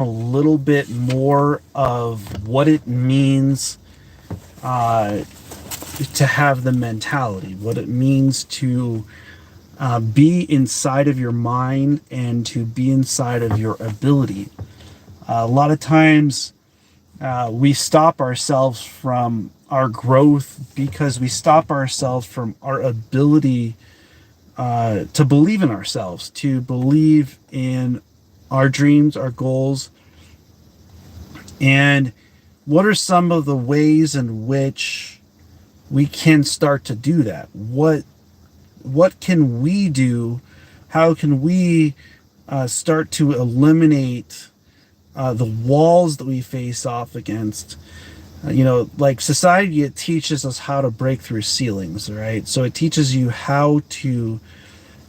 a little bit more of what it means uh, to have the mentality, what it means to be inside of your mind and to be inside of your ability. A lot of times we stop ourselves from our growth because we stop ourselves from our ability to believe in ourselves, to believe in our dreams, our goals, and what are some of the ways in which we can start to do that? What can we do? How can we start to eliminate the walls that we face off against? Like society, it teaches us how to break through ceilings, right? So it teaches you how to,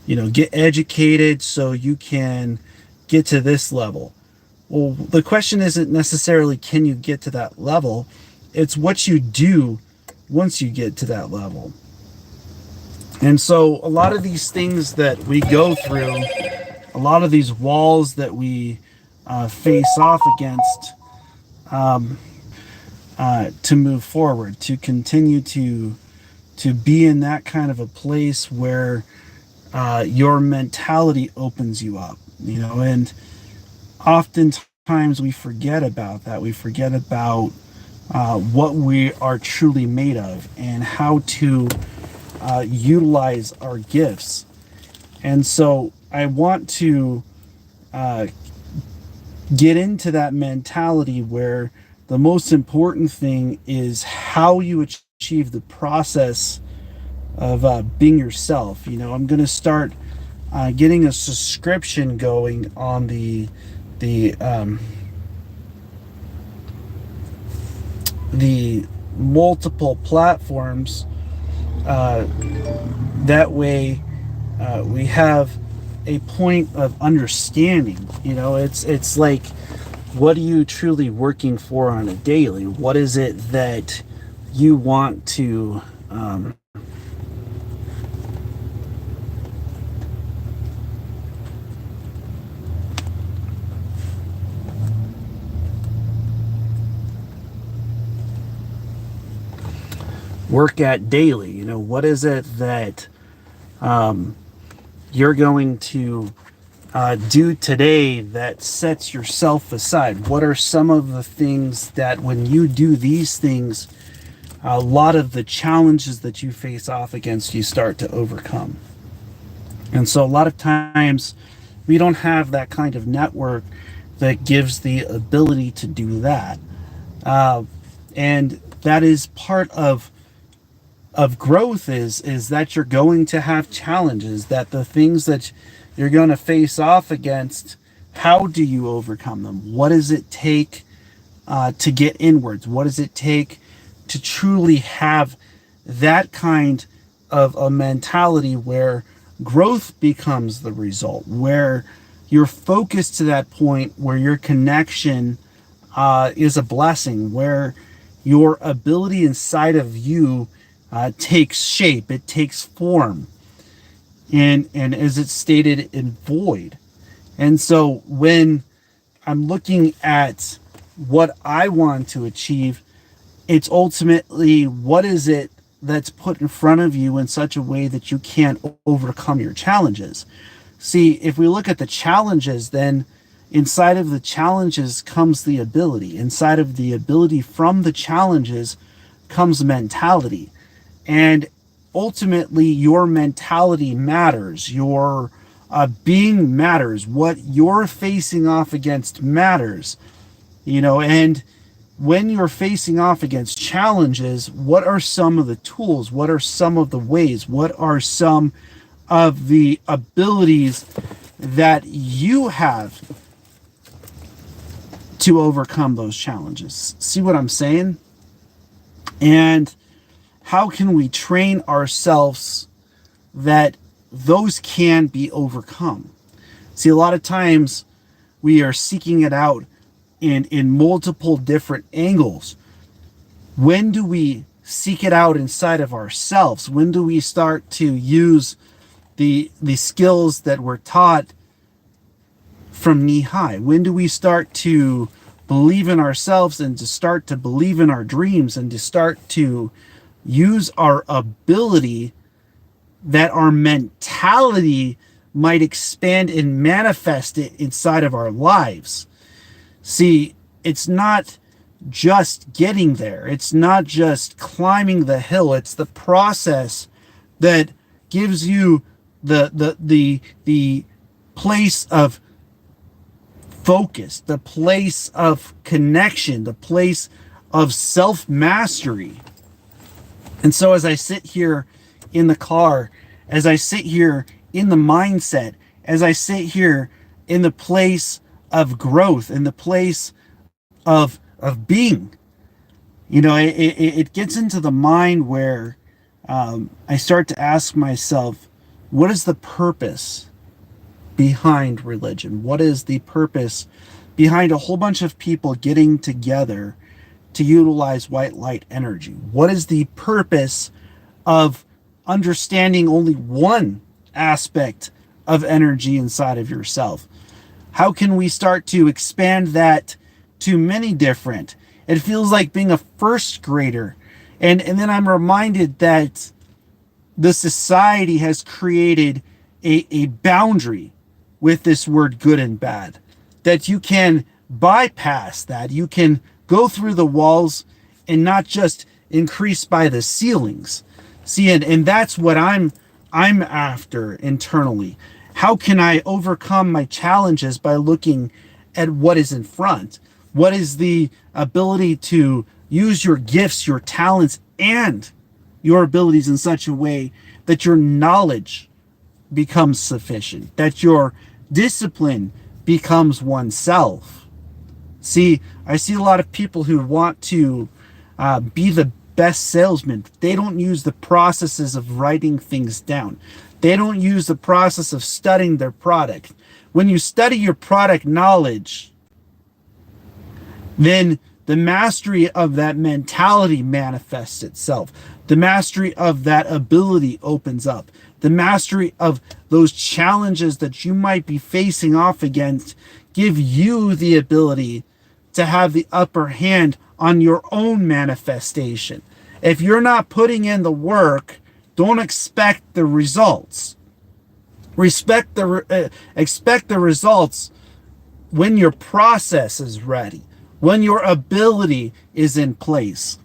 get educated so you can get to this level. Well, the question isn't necessarily can you get to that level, it's what you do once you get to that level. And so a lot of these things that we go through, a lot of these walls that we face off against to move forward, to continue to be in that kind of a place where your mentality opens you up, and oftentimes we forget about that. We forget about what we are truly made of and how to utilize our gifts. And so I want to uh, get into that mentality where the most important thing is how you achieve the process of being yourself. I'm going to start getting a subscription going on the the multiple platforms. That way, we have a point of understanding. It's like, what are you truly working for on a daily? What is it that you want to work at daily? What is it that you're going to do today that sets yourself aside? What are some of the things that when you do these things, a lot of the challenges that you face off against, you start to overcome? And so a lot of times we don't have that kind of network that gives the ability to do that. Uh, and that is part of growth is that you're going to have challenges, that the things that you're going to face off against, how do you overcome them? What does it take to get inwards? What does it take to truly have that kind of a mentality where growth becomes the result, where you're focused to that point where your connection is a blessing, where your ability inside of you takes shape, it takes form, and as it's stated, in void. And so when I'm looking at what I want to achieve, it's ultimately what is it that's put in front of you in such a way that you can't overcome your challenges. See, if we look at the challenges, then inside of the challenges comes the ability. Inside of the ability from the challenges comes mentality. And ultimately, your mentality matters. Your being matters. What you're facing off against matters. And when you're facing off against challenges, what are some of the tools? What are some of the ways? What are some of the abilities that you have to overcome those challenges? See what I'm saying? And how can we train ourselves that those can be overcome? See, a lot of times we are seeking it out in multiple different angles. When do we seek it out inside of ourselves? When do we start to use the skills that we're taught from knee high? When do we start to believe in ourselves and to start to believe in our dreams and to start to use our ability, that our mentality might expand and manifest it inside of our lives? See, it's not just getting there. It's not just climbing the hill. It's the process that gives you the place of focus, the place of connection, the place of self-mastery. And so as I sit here in the car, as I sit here in the mindset, as I sit here in the place of growth, in the place of being, it gets into the mind where I start to ask myself, what is the purpose behind religion? What is the purpose behind a whole bunch of people getting together to utilize white light energy? What is the purpose of understanding only one aspect of energy inside of yourself? How can we start to expand that to many different? It feels like being a first grader. And then I'm reminded that the society has created a boundary with this word good and bad, that you can bypass that. You can go through the walls and not just increase by the ceilings. See, and that's what I'm after internally. How can I overcome my challenges by looking at what is in front? What is the ability to use your gifts, your talents, and your abilities in such a way that your knowledge becomes sufficient, that your discipline becomes oneself? See, I see a lot of people who want to be the best salesman. They don't use the processes of writing things down. They don't use the process of studying their product. When you study your product knowledge, then the mastery of that mentality manifests itself. The mastery of that ability opens up. The mastery of those challenges that you might be facing off against give you the ability to have the upper hand on your own manifestation. If you're not putting in the work, don't expect the results. Expect the results when your process is ready, when your ability is in place.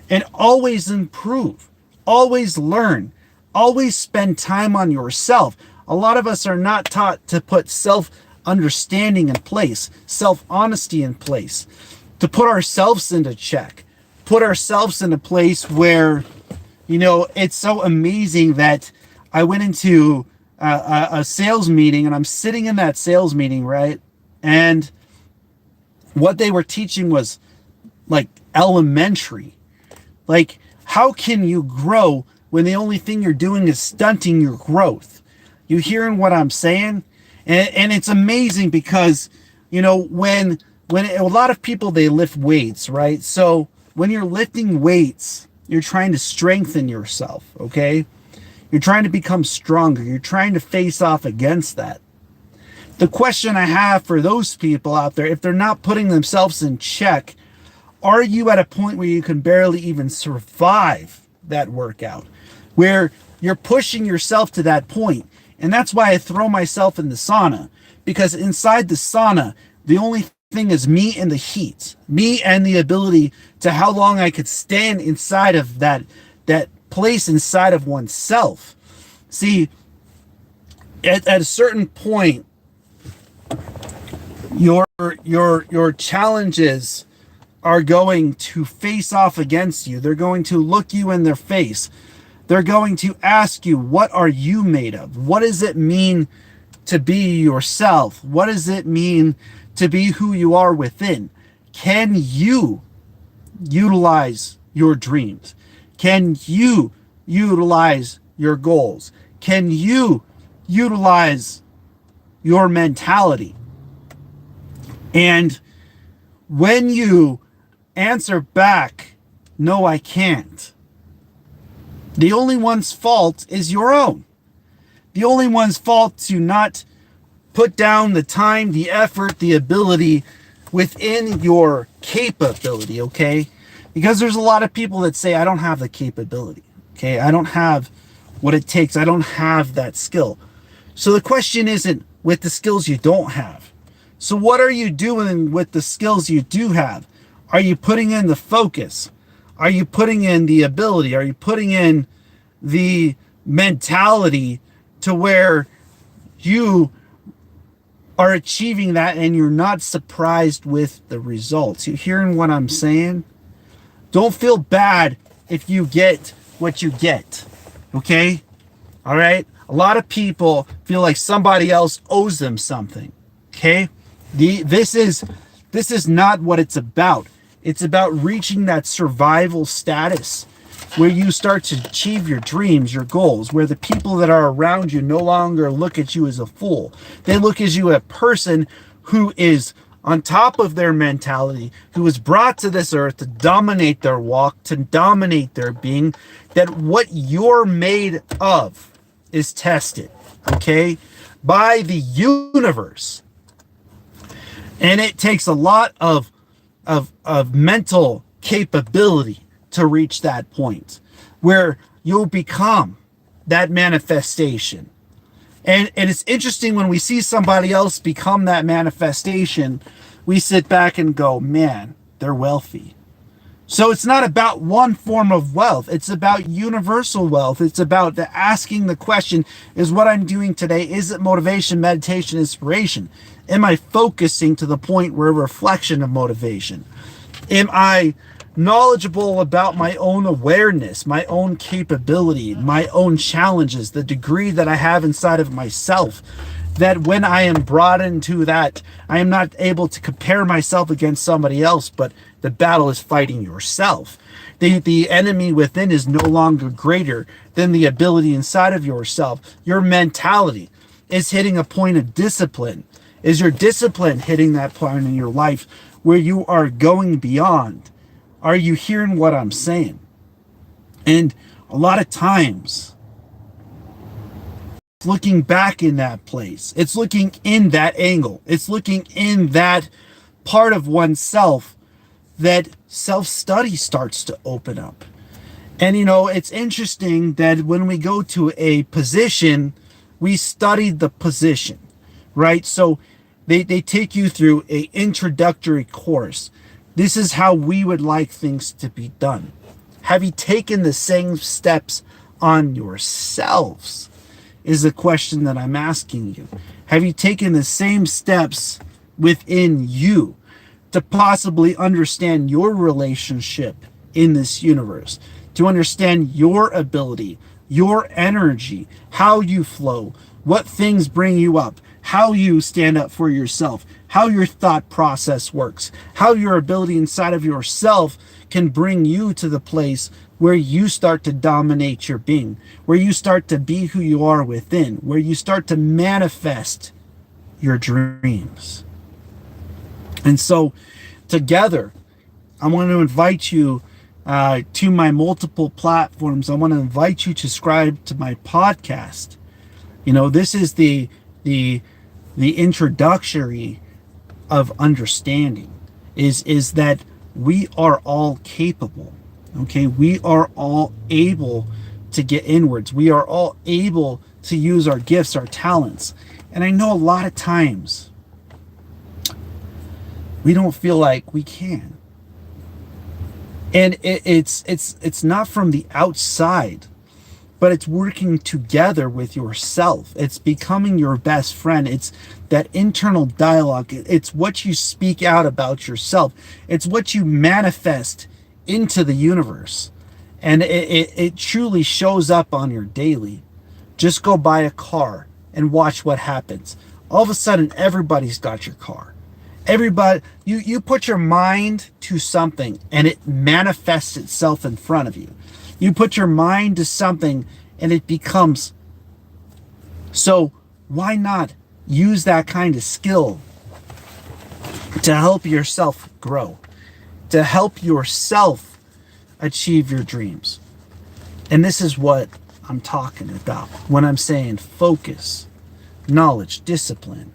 And always improve, always learn, always spend time on yourself. A lot of us are not taught to put self-understanding in place, self-honesty in place, to put ourselves into check, put ourselves in a place where, it's so amazing that I went into a sales meeting, and I'm sitting in that sales meeting, right? And what they were teaching was like elementary. Like, how can you grow when the only thing you're doing is stunting your growth? You hearing what I'm saying? And it's amazing because, when a lot of people, they lift weights, right? So when you're lifting weights, you're trying to strengthen yourself, okay? You're trying to become stronger. You're trying to face off against that. The question I have for those people out there, if they're not putting themselves in check, are you at a point where you can barely even survive that workout, where you're pushing yourself to that point? And that's why I throw myself in the sauna, because inside the sauna, the only thing is me and the heat, me and the ability to how long I could stand inside of that place inside of oneself. See, at a certain point, your challenges are going to face off against you. They're going to look you in their face. They're going to ask you, what are you made of? What does it mean to be yourself? What does it mean to be who you are within? Can you utilize your dreams? Can you utilize your goals? Can you utilize your mentality? And when you answer back, no, I can't, the only one's fault is your own. The only one's fault to not Put down the time, the effort, the ability within your capability, okay? Because there's a lot of people that say, I don't have the capability, okay? I don't have what it takes. I don't have that skill. So the question isn't with the skills you don't have. So what are you doing with the skills you do have? Are you putting in the focus? Are you putting in the ability? Are you putting in the mentality to where you are achieving that and you're not surprised with the results? You hearing what I'm saying? Don't feel bad if you get what you get. Okay? All right? A lot of people feel like somebody else owes them something. Okay? This is not what it's about. It's about reaching that survival status where you start to achieve your dreams, your goals, where the people that are around you no longer look at you as a fool. They look at you as a person who is on top of their mentality, who was brought to this earth to dominate their walk, to dominate their being, that what you're made of is tested, okay, by the universe. And it takes a lot of mental capability to reach that point where you'll become that manifestation. And it's interesting when we see somebody else become that manifestation, we sit back and go, man, they're wealthy. So it's not about one form of wealth. It's about universal wealth. It's about asking the question, is what I'm doing today, is it motivation, meditation, inspiration? Am I focusing to the point where reflection of motivation? Am I knowledgeable about my own awareness, my own capability, my own challenges, the degree that I have inside of myself, that when I am brought into that, I am not able to compare myself against somebody else, but the battle is fighting yourself. The enemy within is no longer greater than the ability inside of yourself. Your mentality is hitting a point of discipline. Is your discipline hitting that point in your life where you are going beyond? Are you hearing what I'm saying? And a lot of times, looking back in that place, it's looking in that angle, it's looking in that part of oneself that self-study starts to open up. And it's interesting that when we go to a position, we study the position, right? So they take you through a introductory course. This is how we would like things to be done. Have you taken the same steps on yourselves? Is the question that I'm asking you. Have you taken the same steps within you to possibly understand your relationship in this universe, to understand your ability, your energy, how you flow, what things bring you up, how you stand up for yourself, how your thought process works, how your ability inside of yourself can bring you to the place where you start to dominate your being, where you start to be who you are within, where you start to manifest your dreams. And so together, I want to invite you to my multiple platforms. I want to invite you to subscribe to my podcast. This is the introductory of understanding is that we are all capable. Okay, we are all able to get inwards. We are all able to use our gifts, our talents. And I know a lot of times we don't feel like we can. And it's not from the outside, but it's working together with yourself. It's becoming your best friend. It's that internal dialogue. It's what you speak out about yourself. It's what you manifest into the universe. And it truly shows up on your daily. Just go buy a car and watch what happens. All of a sudden, everybody's got your car. Everybody, you put your mind to something and it manifests itself in front of you. You put your mind to something and it becomes. So why not use that kind of skill to help yourself grow, to help yourself achieve your dreams? And this is what I'm talking about when I'm saying focus, knowledge, discipline,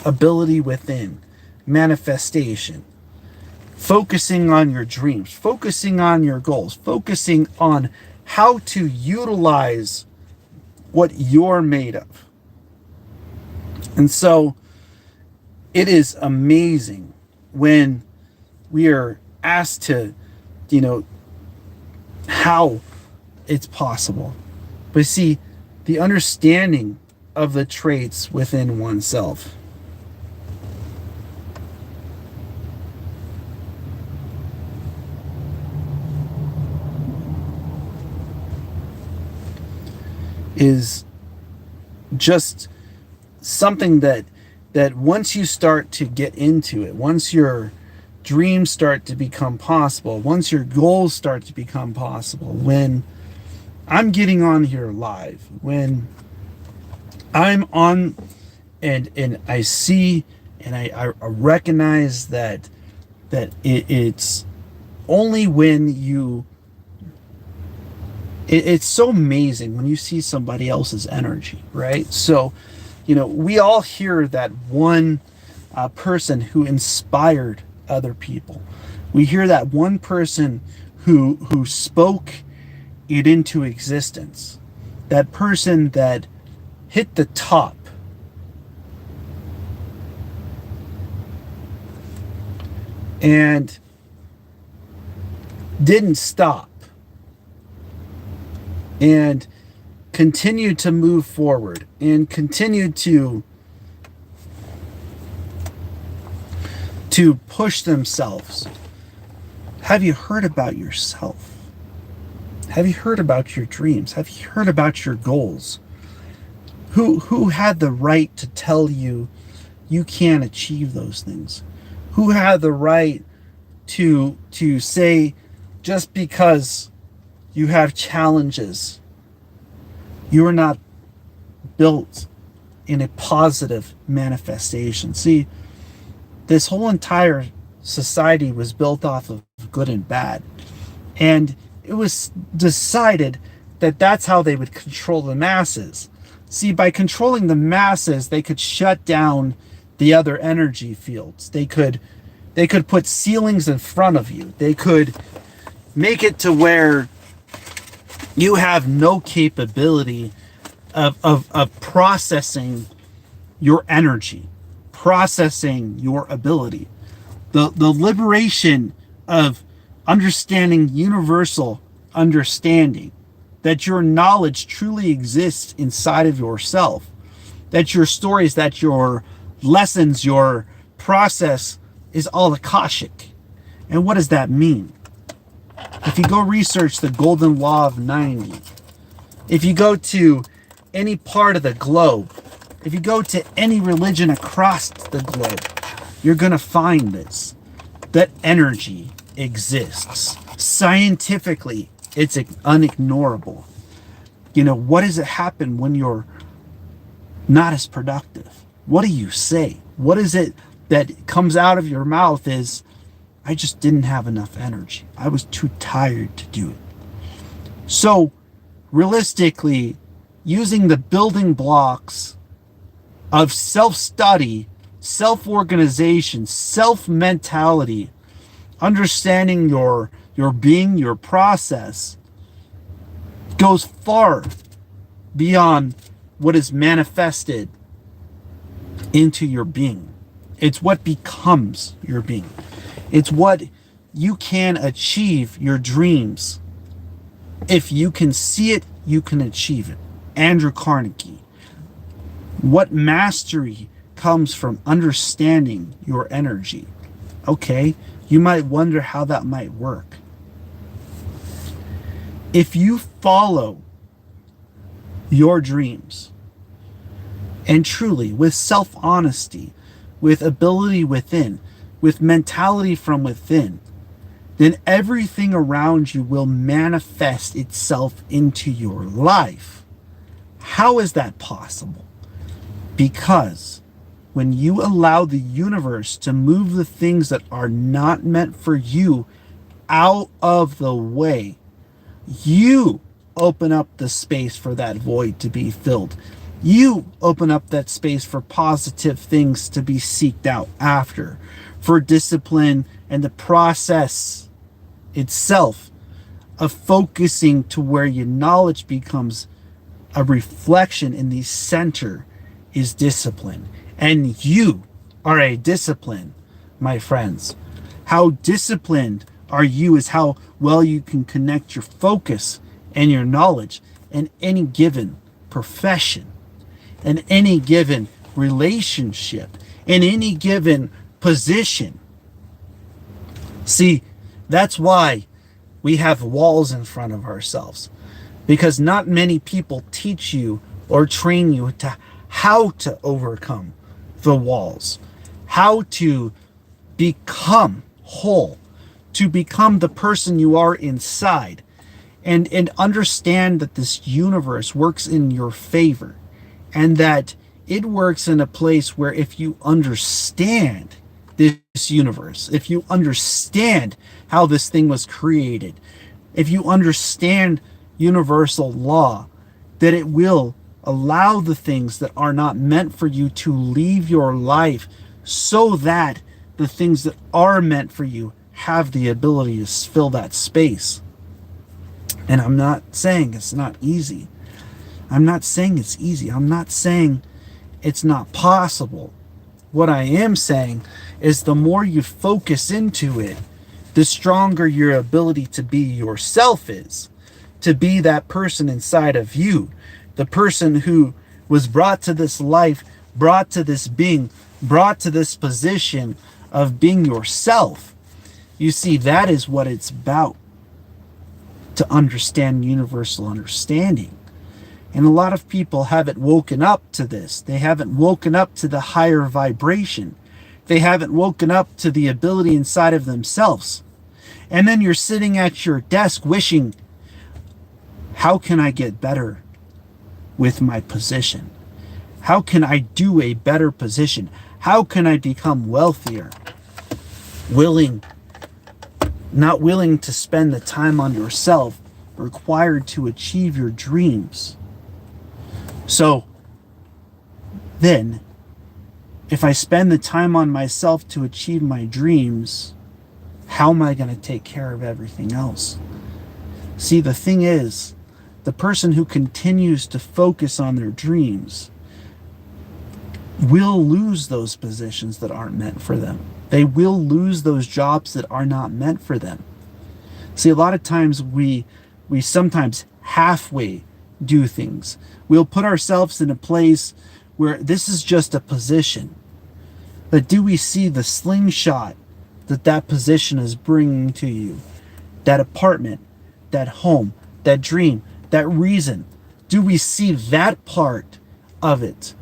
ability within, manifestation, focusing on your dreams, focusing on your goals, focusing on how to utilize what you're made of. And so it is amazing when we are asked to, how it's possible. But see, the understanding of the traits within oneself is just something that once you start to get into it, once your dreams start to become possible, once your goals start to become possible, when I'm getting on here live, when I'm on and I see and I recognize that it's only when you it's so amazing when you see somebody else's energy, right? So, we all hear that one person who inspired other people. We hear that one person who spoke it into existence. That person that hit the top. And didn't stop. And continued to move forward and continued to push themselves. Have you heard about yourself? Have you heard about your dreams? Have you heard about your goals? Who had the right to tell you you can't achieve those things? Who had the right to say just because you have challenges, you are not built in a positive manifestation? See, this whole entire society was built off of good and bad. And it was decided that that's how they would control the masses. See, by controlling the masses, they could shut down the other energy fields. They could put ceilings in front of you. They could make it to where you have no capability of processing your energy, processing your ability. The liberation of understanding universal understanding, that your knowledge truly exists inside of yourself, that your stories, that your lessons, your process is all Akashic. And what does that mean? If you go research the golden law of 90, if you go to any part of the globe, if you go to any religion across the globe, you're going to find this, that energy exists. Scientifically, it's unignorable. What does it happen when you're not as productive? What do you say? What is it that comes out of your mouth is, I just didn't have enough energy. I was too tired to do it. So, realistically, using the building blocks of self-study, self-organization, self-mentality, understanding your being, your process, goes far beyond what is manifested into your being. It's what becomes your being. It's what you can achieve your dreams. If you can see it, you can achieve it. Andrew Carnegie. What mastery comes from understanding your energy? Okay, you might wonder how that might work. If you follow your dreams, and truly with self-honesty, with ability within, with mentality from within, then everything around you will manifest itself into your life. How is that possible? Because when you allow the universe to move the things that are not meant for you out of the way, you open up the space for that void to be filled. You open up that space for positive things to be seeked out after, for discipline and the process itself of focusing to where your knowledge becomes a reflection in the center is discipline. And you are a discipline, my friends. How disciplined are you is how well you can connect your focus and your knowledge in any given profession, in any given relationship, in any given position. See, that's why we have walls in front of ourselves, because not many people teach you or train you to how to overcome the walls, how to become whole, to become the person you are inside, and understand that this universe works in your favor, and that it works in a place where if you understand this universe, if you understand how this thing was created, if you understand universal law, that it will allow the things that are not meant for you to leave your life, so that the things that are meant for you have the ability to fill that space. And I'm not saying it's not easy. I'm not saying it's easy. I'm not saying it's not possible. What I am saying is the more you focus into it, the stronger your ability to be yourself is, to be that person inside of you, the person who was brought to this life, brought to this being, brought to this position of being yourself. You see, that is what it's about, to understand universal understanding. And a lot of people haven't woken up to this. They haven't woken up to the higher vibration. They haven't woken up to the ability inside of themselves. And then you're sitting at your desk wishing, how can I get better with my position? How can I do a better position? How can I become wealthier? Not willing to spend the time on yourself required to achieve your dreams. So then, if I spend the time on myself to achieve my dreams, how am I going to take care of everything else? See, the thing is, the person who continues to focus on their dreams will lose those positions that aren't meant for them. They will lose those jobs that are not meant for them. See, a lot of times we sometimes halfway do things. We'll put ourselves in a place where this is just a position. But do we see the slingshot that position is bringing to you? That apartment, that home, that dream, that reason. Do we see that part of it?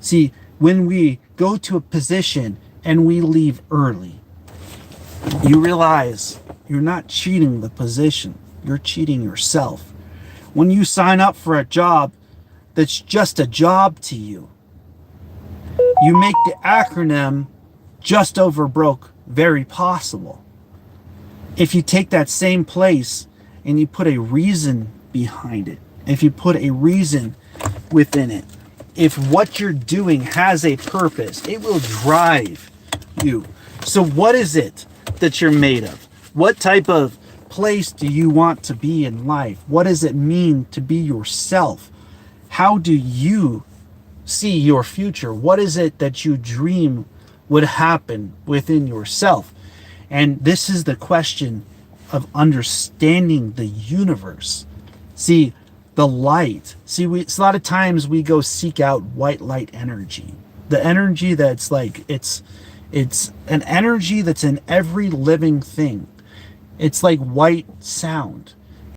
See, when we go to a position and we leave early, you realize you're not cheating the position. You're cheating yourself. When you sign up for a job that's just a job to you, you make the acronym just over broke very possible. If you take that same place and you put a reason behind it, if you put a reason within it, if what you're doing has a purpose, it will drive you. So what is it that you're made of? What type of place do you want to be in life? What does it mean to be yourself? How do you see your future? What is it that you dream would happen within yourself? And this is the question of understanding the universe. See, the light. See, a lot of times we go seek out white light energy. The energy that's like, it's an energy that's in every living thing. It's like white sound.